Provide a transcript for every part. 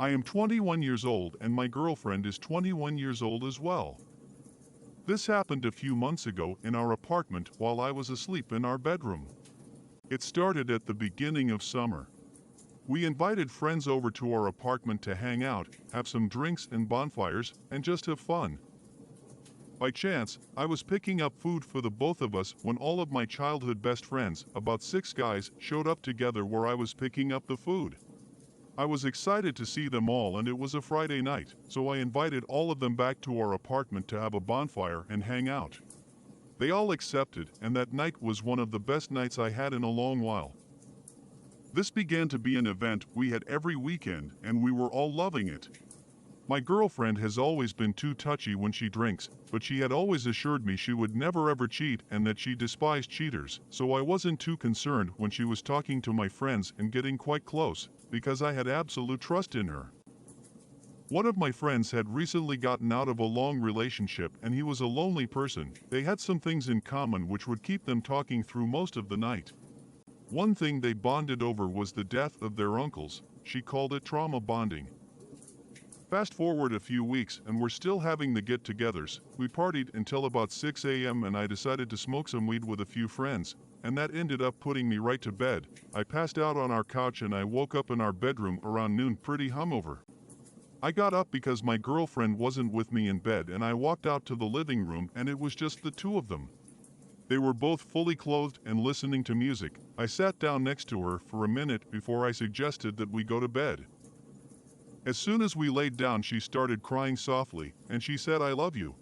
I am 21 years old and my girlfriend is 21 years old as well. This happened a few months ago in our apartment while I was asleep in our bedroom. It started at the beginning of summer. We invited friends over to our apartment to hang out, have some drinks and bonfires, and just have fun. By chance, I was picking up food for the both of us when all of my childhood best friends, about 6 guys, showed up together where I was picking up the food. I was excited to see them all and it was a Friday night, so I invited all of them back to our apartment to have a bonfire and hang out. They all accepted, and that night was one of the best nights I had in a long while. This began to be an event we had every weekend and we were all loving it. My girlfriend has always been too touchy when she drinks, but she had always assured me she would never ever cheat and that she despised cheaters, so I wasn't too concerned when she was talking to my friends and getting quite close, because I had absolute trust in her. One of my friends had recently gotten out of a long relationship and he was a lonely person. They had some things in common which would keep them talking through most of the night. One thing they bonded over was the death of their uncles. She called it trauma bonding. Fast forward a few weeks and we're still having the get-togethers. We partied until about 6 a.m. and I decided to smoke some weed with a few friends, and that ended up putting me right to bed. I passed out on our couch and I woke up in our bedroom around noon pretty hungover. I got up because my girlfriend wasn't with me in bed and I walked out to the living room and it was just the two of them. They were both fully clothed and listening to music. I sat down next to her for a minute before I suggested that we go to bed. As soon as we laid down she started crying softly, and she said, "I love you."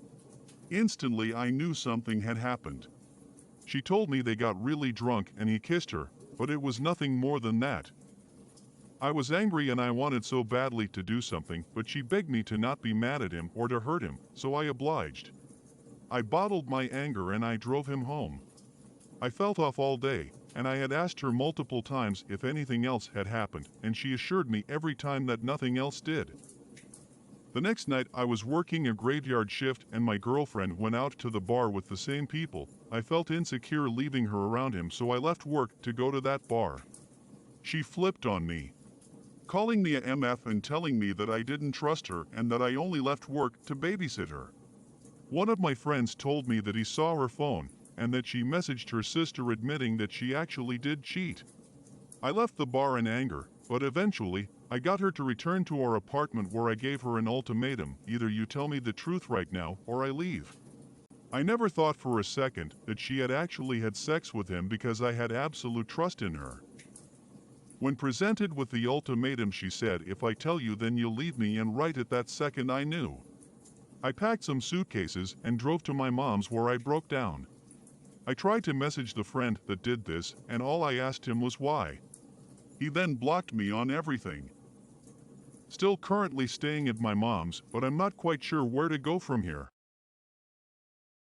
Instantly I knew something had happened. She told me they got really drunk and he kissed her, but it was nothing more than that. I was angry and I wanted so badly to do something, but she begged me to not be mad at him or to hurt him, so I obliged. I bottled my anger and I drove him home. I felt off all day, and I had asked her multiple times if anything else had happened, and she assured me every time that nothing else did. The next night I was working a graveyard shift and my girlfriend went out to the bar with the same people. I felt insecure leaving her around him, so I left work to go to that bar. She flipped on me, calling me a MF and telling me that I didn't trust her and that I only left work to babysit her. One of my friends told me that he saw her phone and that she messaged her sister admitting that she actually did cheat. I left the bar in anger, but eventually, I got her to return to our apartment where I gave her an ultimatum: either you tell me the truth right now or I leave. I never thought for a second that she had actually had sex with him because I had absolute trust in her. When presented with the ultimatum she said, "If I tell you then you'll leave me," and right at that second I knew. I packed some suitcases and drove to my mom's where I broke down. I tried to message the friend that did this and all I asked him was why. He then blocked me on everything. Still currently staying at my mom's, but I'm not quite sure where to go from here.